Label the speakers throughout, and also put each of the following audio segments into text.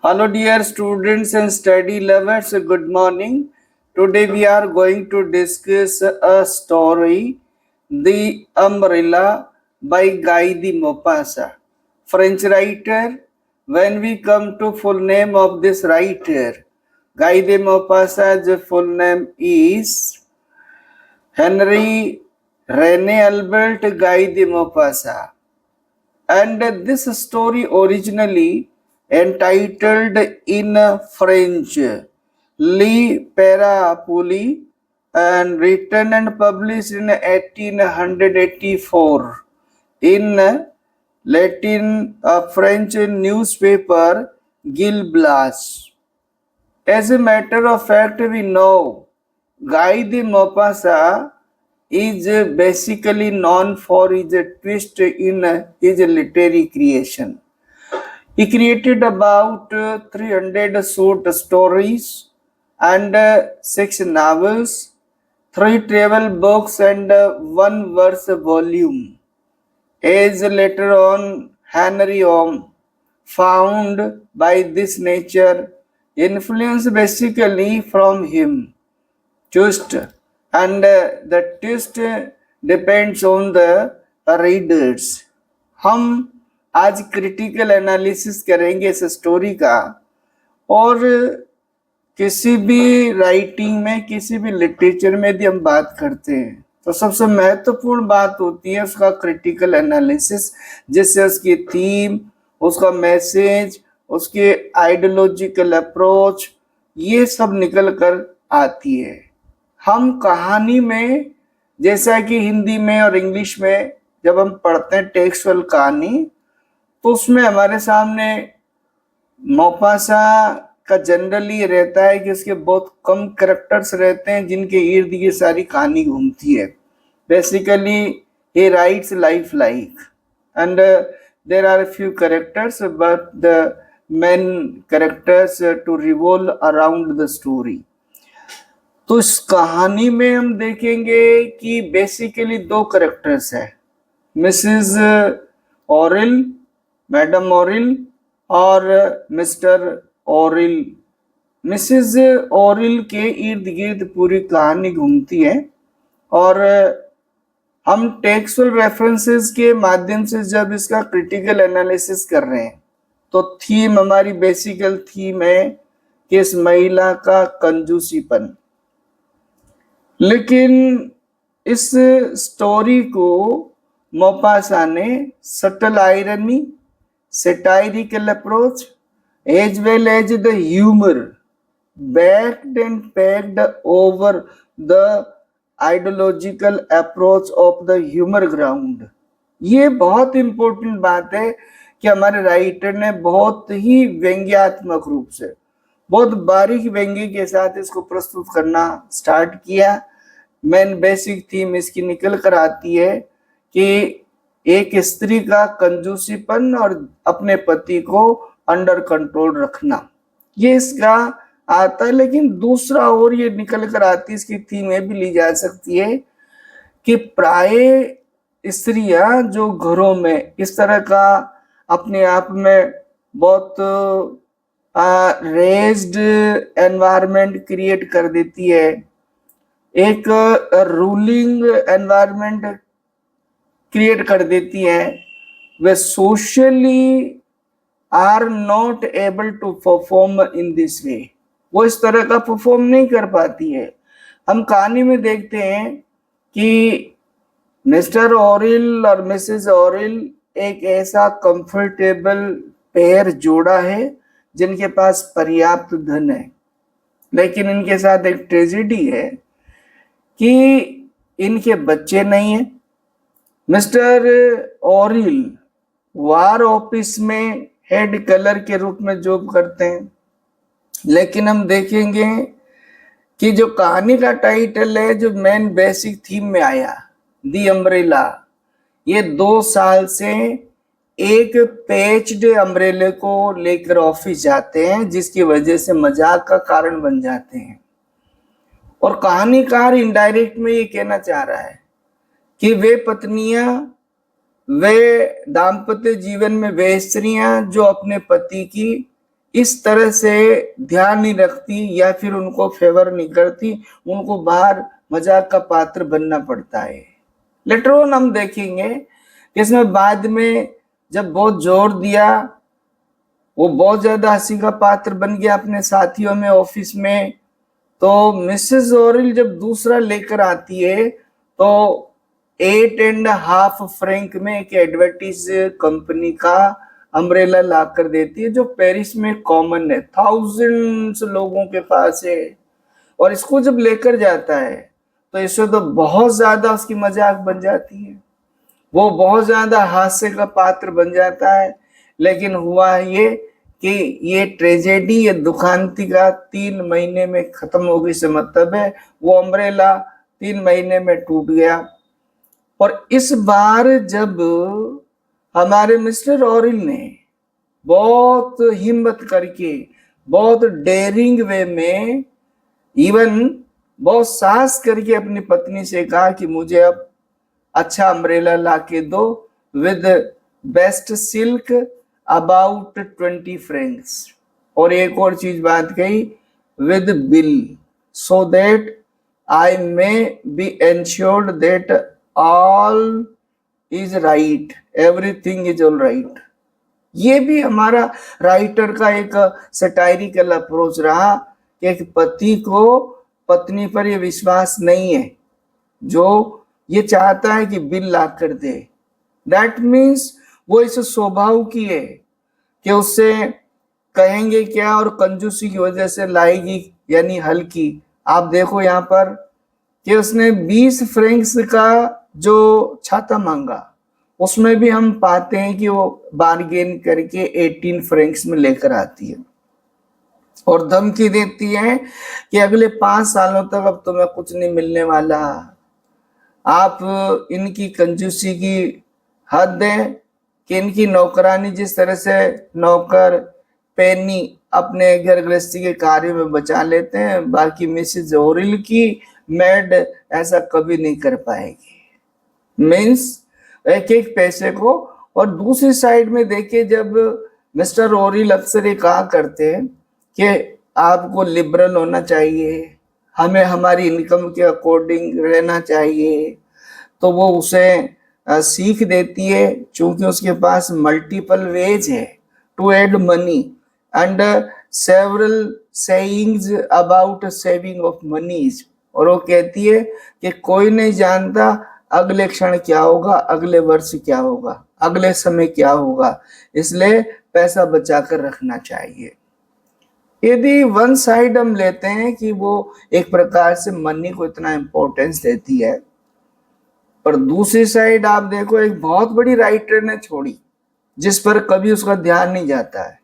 Speaker 1: Hello, dear students and study lovers. Good morning. Today we are going to discuss a story, The Umbrella by Guy de Maupassant, French writer. When we come to full name of this writer, Guy de Maupassant's full name is Henry René Albert Guy de Maupassant. And this story originally entitled in French Le Parapluie and written and published in 1884 in Latin French newspaper Gil Blas. As a matter of fact, we know Guy de Maupassant is basically known for his twist in his literary creation. He created about 300 short stories and 6 novels, 3 travel books, and 1 verse volume. As later on Henry Ohm found by this nature influence basically from him. Twist and the twist depends on the readers. हम आज critical analysis करेंगे इस story का और किसी भी writing में किसी भी लिटरेचर में यदि हम बात करते हैं तो सबसे महत्वपूर्ण बात होती है उसका क्रिटिकल एनालिसिस, जिससे उसकी थीम, उसका मैसेज, उसके आइडियोलॉजिकल अप्रोच ये सब निकल कर आती है। हम कहानी में जैसा कि हिंदी में और इंग्लिश में जब हम पढ़ते हैं टेक्सुअल कहानी तो उसमें हमारे सामने मौपासा का जनरली रहता है कि उसके बहुत कम कैरेक्टर्स रहते हैं जिनके इर्द ये सारी कहानी घूमती है। Basically he writes life like and there are a few characters but the main characters to revolve around the story. तो इस कहानी में हम देखेंगे कि बेसिकली 2 कैरेक्टर्स है, मिसेस ऑरिल, मैडम ऑरिल और मिस्टर ऑरिल। मिसेस ऑरिल के इर्द गिर्द पूरी कहानी घूमती है और हम टेक्सुअल रेफरेंसेस के माध्यम से जब इसका क्रिटिकल एनालिसिस कर रहे हैं तो थीम हमारी बेसिकल थीम है कि इस महिला का कंजूसीपन। लेकिन इस स्टोरी को मौपासा ने subtle irony, satirical approach as well as the humor backed and pegged over the ideological approach of the humor ground. ये बहुत इंपॉर्टेंट बात है कि हमारे राइटर ने बहुत ही व्यंग्यात्मक रूप से, बहुत बारीक व्यंग्य के साथ इसको प्रस्तुत करना स्टार्ट किया। मेन बेसिक थीम इसकी निकल कर आती है कि एक स्त्री का कंजूसीपन और अपने पति को अंडर कंट्रोल रखना, ये इसका आता है। लेकिन दूसरा और ये निकल कर आती है, इसकी थीम ये भी ली जा सकती है कि प्राय स्त्रियां जो घरों में इस तरह का अपने आप में बहुत रेज्ड एनवायरनमेंट क्रिएट कर देती है, एक रूलिंग एनवायरनमेंट क्रिएट कर देती है, वे socially are not able to perform in this way, वो इस तरह का परफॉर्म नहीं कर पाती है। हम कहानी में देखते हैं कि मिस्टर ऑरिल और मिसेस ऑरिल एक ऐसा कंफर्टेबल पेयर जोड़ा है जिनके पास पर्याप्त धन है, लेकिन इनके साथ एक ट्रेजेडी है कि इनके बच्चे नहीं है। मिस्टर ऑरिल वार ऑफिस में हेड कलर के रूप में जॉब करते हैं, लेकिन हम देखेंगे कि जो कहानी का टाइटल है, जो मेन बेसिक थीम में आया, दी अम्ब्रेला, ये 2 साल से एक पैच्ड अम्ब्रेले को लेकर ऑफिस जाते हैं जिसकी वजह से मजाक का कारण बन जाते हैं। और कहानीकार इनडायरेक्ट में ये कहना चाह रहा है कि वे पत्नियां, वे दाम्पत्य जीवन में वे स्त्रियां जो अपने पति की इस तरह से ध्यान नहीं रखती या फिर उनको फेवर नहीं करती, उनको बाहर मजाक का पात्र बनना पड़ता है। लेटर ऑन हम देखेंगे कि इसमें बाद में जब बहुत जोर दिया, वो बहुत ज्यादा हंसी का पात्र बन गया अपने साथियों में, ऑफिस में। तो मिसेस ओरिल जब दूसरा लेकर आती है तो 8.5 फ्रैंक में एक एडवर्टीज कंपनी का अम्ब्रेला ला कर देती है, जो पेरिस में कॉमन है, थाउजेंड्स लोगों के पास है। और इसको जब लेकर जाता है तो इससे तो बहुत ज्यादा उसकी मजाक बन जाती है, वो बहुत ज्यादा हास्य का पात्र बन जाता है। लेकिन हुआ ये कि ये ट्रेजेडी, ये दुखांतिका 3 महीने में खत्म होगी से मतलब है, वो अम्ब्रेला 3 महीने में टूट गया। और इस बार जब हमारे मिस्टर ऑरिल ने बहुत हिम्मत करके, बहुत डेयरिंग वे में, इवन बहुत साहस करके अपनी पत्नी से कहा कि मुझे अब अच्छा अम्ब्रेला ला के दो with best silk about 20 Franks, और एक और चीज बात कही, with bill, so that I may be ensured that all is right, everything is all right. ये भी हमारा राइटर का एक सटायरिकल अप्रोच रहा कि एक पति को पत्नी पर ये विश्वास नहीं है, जो ये चाहता है कि बिल ला कर दे। दैट मीन्स वो इस स्वभाव की है कि उससे कहेंगे क्या और कंजूसी की वजह से लाएगी, यानी हल्की। आप देखो यहाँ पर कि उसने 20 फ्रैंक्स का जो छाता मांगा, उसमें भी हम पाते हैं कि वो बार्गेन करके 18 फ्रैंक्स में लेकर आती है और धमकी देती है कि अगले 5 सालों तक अब तुम्हें कुछ नहीं मिलने वाला। आप इनकी कंजूसी की हद है कि इनकी नौकरानी जिस तरह से नौकर पेनी अपने घर गृहस्थी के कार्य में बचा लेते हैं, बाकी मिसेज ओरिल की मेड ऐसा कभी नहीं कर पाएगी। मीन्स एक एक पैसे को। और दूसरी साइड में देखिए, जब मिस्टर ओरिल अक्सर ये कहा करते हैं कि आपको लिबरल होना चाहिए, हमें हमारी इनकम के अकॉर्डिंग रहना चाहिए, तो वो उसे सीख देती है, चूंकि उसके पास मल्टीपल वेज है to add money and several sayings about saving of moneys. और वो कहती है कि कोई नहीं जानता अगले क्षण क्या होगा, अगले वर्ष क्या होगा, अगले समय क्या होगा, इसलिए पैसा बचा कर रखना चाहिए। यदि वन साइड हम लेते हैं कि वो एक प्रकार से मनी को इतना इंपॉर्टेंस देती है, पर दूसरी साइड आप देखो एक बहुत बड़ी राइटर ने छोड़ी जिस पर कभी उसका ध्यान नहीं जाता है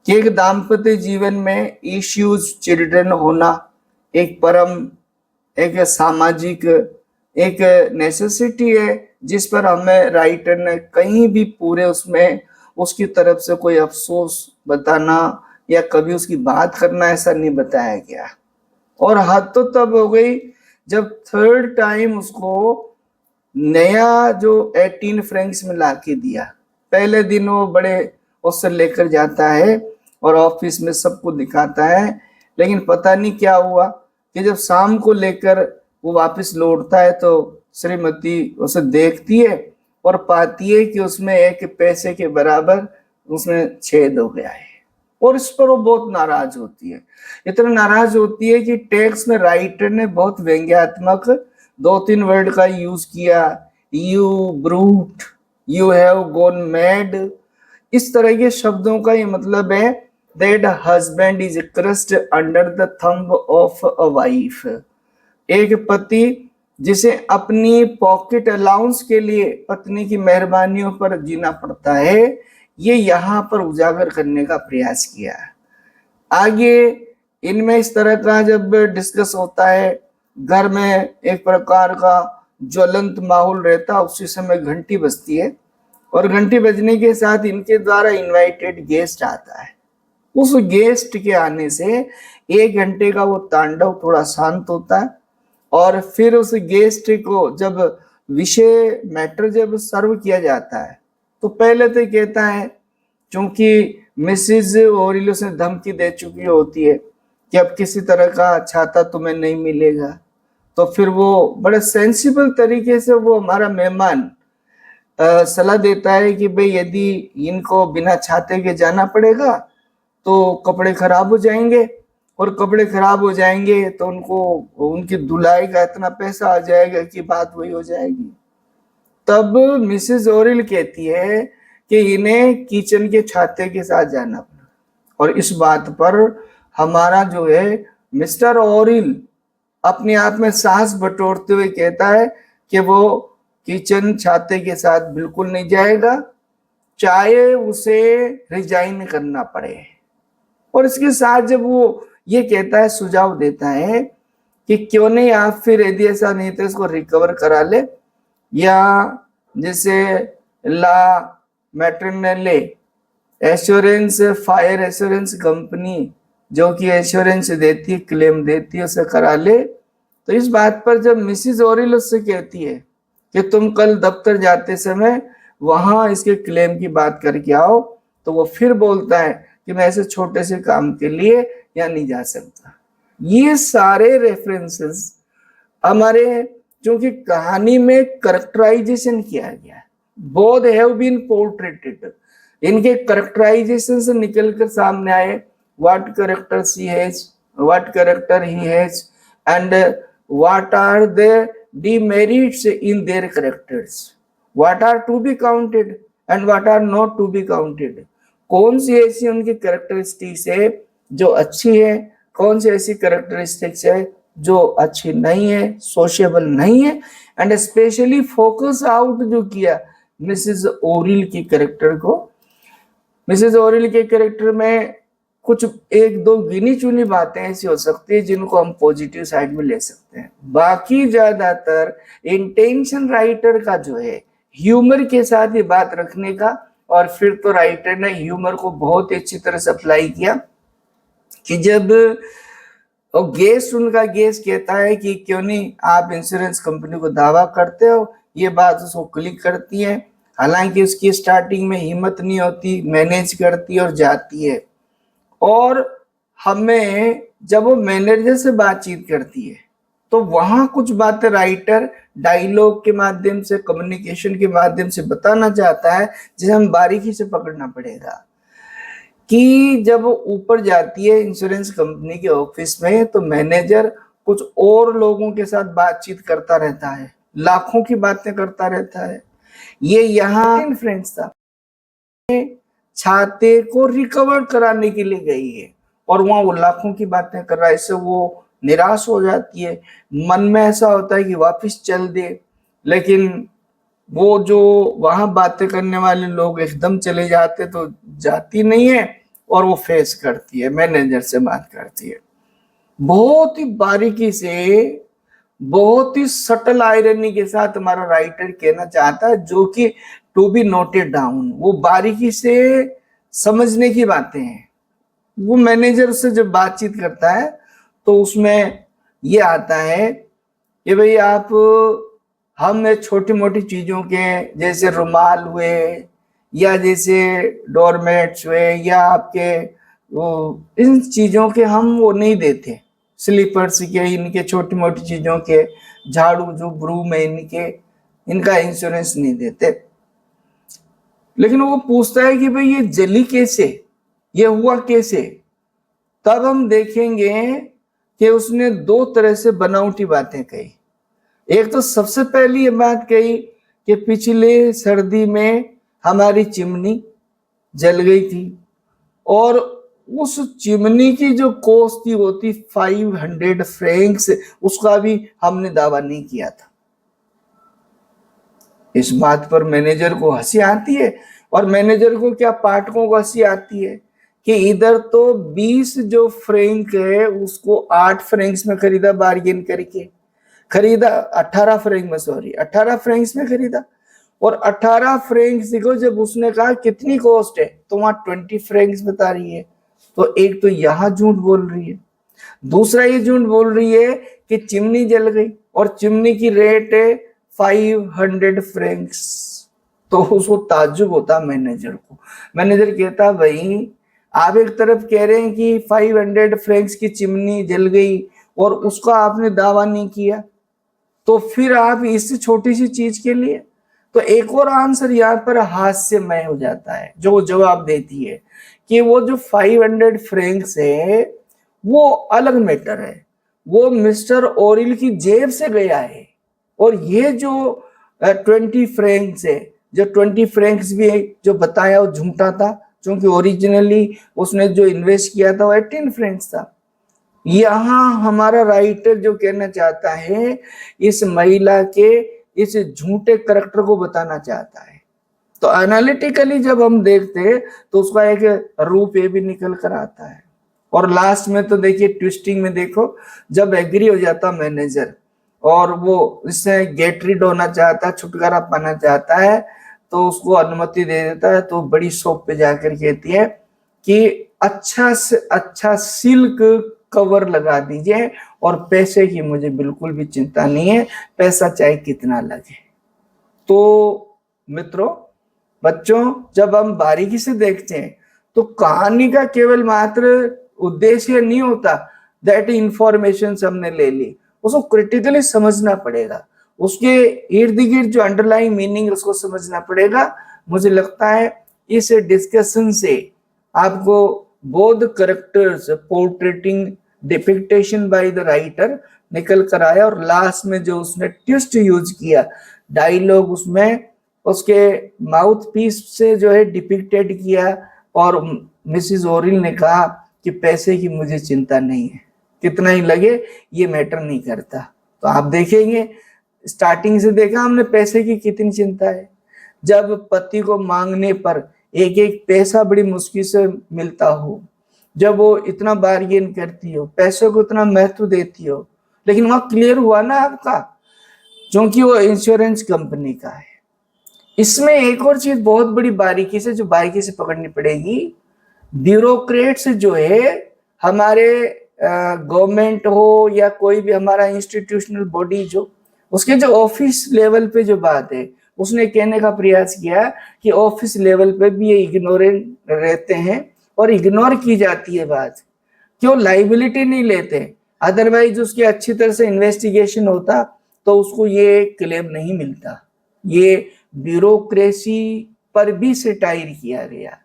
Speaker 1: कि एक दाम्पत्य जीवन में इश्यूज चिल्ड्रन होना एक परम, एक सामाजिक, एक नेसेसिटी है, जिस पर हमें राइटर ने कहीं भी पूरे उसमें उसकी तरफ से कोई अफसोस बताना या कभी उसकी बात करना ऐसा नहीं बताया गया। और हद तो तब हो गई जब थर्ड टाइम उसको नया जो 18 फ्रैंक्स में ला के दिया। पहले दिन वो बड़े उससे लेकर जाता है और ऑफिस में सबको दिखाता है, लेकिन पता नहीं क्या हुआ कि जब शाम को लेकर वो वापस लौटता है तो श्रीमती उसे देखती है और पाती है कि उसमें एक पैसे के बराबर उसमें छेद हो गया है। और इस पर वो बहुत नाराज होती है, इतना नाराज होती है कि टेक्स्ट में राइटर ने बहुत व्यंग्यात्मक 2-3 वर्ड का यूज किया, you brute, you have gone mad. इस तरह के शब्दों का ये मतलब है that husband is crossed under the thumb of a wife. एक पति जिसे अपनी पॉकेट अलाउंस के लिए पत्नी की मेहरबानियों पर जीना पड़ता है, ये यहाँ पर उजागर करने का प्रयास किया है। आगे इनमें इस तरह का जब डिस्कस होता है, घर में एक प्रकार का ज्वलंत माहौल रहता है, उसी समय घंटी बजती है और घंटी बजने के साथ इनके द्वारा इनवाइटेड गेस्ट आता है। उस गेस्ट के आने से 1 घंटे का वो तांडव थोड़ा शांत होता है और फिर उस गेस्ट को जब विषय मैटर जब सर्व किया जाता है तो पहले तो कहता है, क्योंकि मिसिज ओरिल उसे धमकी दे चुकी होती है कि अब किसी तरह का छाता तुम्हें नहीं मिलेगा। तो फिर वो बड़े सेंसिबल तरीके से वो हमारा मेहमान सलाह देता है कि भाई यदि इनको बिना छाते के जाना पड़ेगा तो कपड़े खराब हो जाएंगे, और कपड़े खराब हो जाएंगे तो उनको उनकी धुलाई का इतना पैसा आ जाएगा कि बात वही हो जाएगी। तब मिसेस ओरिल कहती है कि इन्हें किचन के छाते के साथ जाना पड़ा, और इस बात पर हमारा जो है मिस्टर ओरिल अपने आप में साहस बटोरते हुए कहता है कि वो किचन छाते के साथ बिल्कुल नहीं जाएगा, चाहे उसे रिजाइन करना पड़े। और इसके साथ जब वो ये कहता है, सुझाव देता है कि क्यों नहीं आप फिर यदि ऐसा नहीं तो इसको रिकवर करा ले, या जैसे ला मैटरनले एश्योरेंस फायर एश्योरेंस कंपनी जो कि एश्योरेंस देती है, क्लेम देती है, उसे करा ले। तो इस बात पर जब मिसिज ओरिल उससे कहती है कि तुम कल दफ्तर जाते समय वहां इसके क्लेम की बात करके आओ, तो वो फिर बोलता है कि मैं ऐसे छोटे से काम के लिए यहाँ नहीं जा सकता। ये सारे रेफरेंसेस हमारे, क्योंकि कहानी में करेक्टराइजेशन किया गया है, बोथ हैव बीन पोर्ट्रेटेड, इनके करेक्टराइजेशन से निकलकर सामने आए, what character she has, what character he has, and what are the demerits in their characters, what are to be counted and what are not to be counted। कौन सी ऐसी उनकी characteristics है जो अच्छी है, कौन सी ऐसी कैरेक्टरिस्टिक्स है जो अच्छी नहीं है, सोशेबल नहीं है। एंड स्पेशली फोकस आउट जो किया मिसेस ओरिल की कैरेक्टर को। मिसेस ओरिल के कैरेक्टर में कुछ एक दो गिनी चुनी बातें ऐसी हो सकती है जिनको हम पॉजिटिव साइड में ले सकते हैं, बाकी ज्यादातर इंटेंशन राइटर का जो है ह्यूमर के साथ ये बात रखने का, और फिर तो राइटर ने ह्यूमर को बहुत अच्छी तरह से अप्लाई किया कि जब गेस्ट उनका गेस्ट कहता है कि क्यों नहीं आप इंश्योरेंस कंपनी को दावा करते हो, ये बात उसको क्लिक करती है। हालांकि उसकी स्टार्टिंग में हिम्मत नहीं होती, मैनेज करती और जाती है। और हमें जब वो मैनेजर से बातचीत करती है तो वहां कुछ बातें राइटर डायलॉग के माध्यम से, कम्युनिकेशन के माध्यम से बताना चाहता है, जिसे हम बारीकी से पकड़ना पड़ेगा। कि जब वो ऊपर जाती है इंश्योरेंस कंपनी के ऑफिस में तो मैनेजर कुछ और लोगों के साथ बातचीत करता रहता है, लाखों की बातें करता रहता है। ये यहाँ फ्रेंड्स था, छाते को रिकवर कराने के लिए गई है और वहां वो लाखों की बातें कर रहा है, इससे वो निराश हो जाती है। मन में ऐसा होता है कि वापस चल दे, लेकिन वो जो वहां बातें करने वाले लोग एकदम चले जाते तो जाती नहीं है, और वो फेस करती है, मैनेजर से बात करती है। बहुत ही बारीकी से, बहुत ही सटल आयरनी के साथ हमारा राइटर कहना चाहता है, जो कि टू बी नोटेड डाउन, वो बारीकी से समझने की बातें हैं। वो मैनेजर से जब बातचीत करता है तो उसमें ये आता है कि भाई आप, हम छोटी मोटी चीजों के जैसे रुमाल हुए, या जैसे डोरमेट्स हुए, या आपके वो इन चीजों के हम वो नहीं देते, स्लीपर्स के, इनके छोटी मोटी चीजों के, झाड़ू जो ब्रूम है इनके, इनका इंश्योरेंस नहीं देते। लेकिन वो पूछता है कि भाई ये जली कैसे, ये हुआ कैसे। तब हम देखेंगे कि उसने दो तरह से बनावटी बातें कही। एक तो सबसे पहली ये बात कही कि पिछले सर्दी में हमारी चिमनी जल गई थी, और उस चिमनी की जो कॉस्ट थी वो थी 500 फ्रैंक्स, उसका भी हमने दावा नहीं किया था। इस बात पर मैनेजर को हंसी आती है, और मैनेजर को क्या, पाठकों को हंसी आती है कि इधर तो 20 जो फ्रैंक है उसको 8 फ्रैंक्स में खरीदा, बार्गेन करके खरीदा, 18 फ्रैंक में, सॉरी 18 फ्रैंक्स में खरीदा। और 18 फ्रैंक्स देखो, जब उसने कहा कितनी कॉस्ट है तो वहां 20 फ्रैंक्स बता रही है। तो एक तो यहां झूठ बोल रही है, दूसरा ये झूठ बोल रही है कि चिमनी जल गई और चिमनी की रेट है 500 फ्रैंक्स। तो उसको ताज्जुब होता मैनेजर को। मैनेजर कहता भाई आप एक तरफ कह रहे हैं कि 500 फ्रैंक्स की चिमनी जल गई और उसका आपने दावा नहीं किया, तो फिर आप इस छोटी सी चीज के लिए। तो एक और आंसर यहाँ पर हास्यमय हो जाता है, जो जवाब देती है कि वो जो 500 फ्रैंक्स है वो अलग मैटर है, वो मिस्टर ओरिल की जेब से गया है। और ये जो 20 फ्रैंक्स है, जो 20 फ्रैंक्स भी है जो बताया वो झूठा था, क्योंकि ओरिजिनली उसने जो इन्वेस्ट किया था वो 18 फ्रैंक्स था। यहाँ हमारा राइटर जो कहना चाहता है, इस महिला के इस झूठे करैक्टर को बताना चाहता है। तो एनालिटिकली जब हम देखते हैं तो उसका एक रूप ये भी निकल कर आता है। और लास्ट में तो देखिए ट्विस्टिंग में देखो, जब एग्री हो जाता मैनेजर और वो इससे गेट रीड होना चाहता है, छुटकारा पाना चाहता है, तो उसको अनुमति दे देता है। तो बड़ी शॉप पे जाकर कहती है कि अच्छा से अच्छा सिल्क कवर लगा दीजिए और पैसे की मुझे बिल्कुल भी चिंता नहीं है, पैसा चाहे कितना लगे। तो मित्रों, बच्चों, जब हम बारीकी से देखते हैं तो कहानी का केवल मात्र उद्देश्य नहीं होता दैट इंफॉर्मेशन हमने ले ली, उसको क्रिटिकली समझना पड़ेगा, उसके इर्द गिर्द जो अंडरलाइंग मीनिंग उसको समझना पड़ेगा। मुझे लगता है इस डिस्कशन से आपको both characters portraying depiction by the writer निकल कर आया। और लास्ट में जो उसने ट्विस्ट यूज किया डायलॉग, उसमें उसके माउथ पीस से जो है डिपिक्टेड किया और मिसिस ओरिल ने कहा कि पैसे की मुझे चिंता नहीं है, कितना ही लगे ये मैटर नहीं करता। तो आप देखेंगे स्टार्टिंग से देखा हमने पैसे की कितनी चिंता है। जब पति को मांगने पर एक एक पैसा बड़ी मुश्किल से मिलता हो, जब वो इतना बार्गेन करती हो, पैसों को इतना महत्व देती हो, लेकिन वहां क्लियर हुआ ना आपका, क्योंकि वो इंश्योरेंस कंपनी का है। इसमें एक और चीज बहुत बड़ी बारीकी से जो बारीकी से पकड़नी पड़ेगी, ब्यूरोक्रेट्स जो है हमारे गवर्नमेंट हो या कोई भी हमारा इंस्टीट्यूशनल बॉडी, जो उसके जो ऑफिस लेवल पे जो बात है, उसने कहने का प्रयास किया कि ऑफिस लेवल पे भी ये इग्नोरेंट रहते हैं और इग्नोर की जाती है बात, क्यों लाइबिलिटी नहीं लेते। अदरवाइज उसकी अच्छी तरह से इन्वेस्टिगेशन होता तो उसको ये क्लेम नहीं मिलता। ये ब्यूरोक्रेसी पर भी सिटायर किया गया,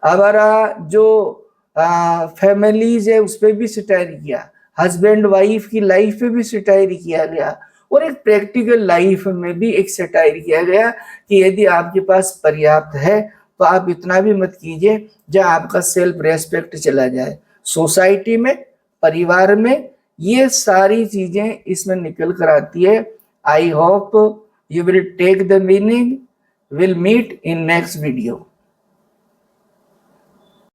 Speaker 1: हमारा जो फैमिलीज है उस पर भी सिटायर किया, हस्बैंड वाइफ की लाइफ पे भी सिटायर किया गया, और एक प्रैक्टिकल लाइफ में भी एक सिटायर किया गया कि यदि आपके पास पर्याप्त है तो आप इतना भी मत कीजिए जहां आपका सेल्फ रेस्पेक्ट चला जाए। सोसाइटी में, परिवार में, ये सारी चीजें इसमें निकल कर आती है। I hope you will take the meaning. We'll meet in next video.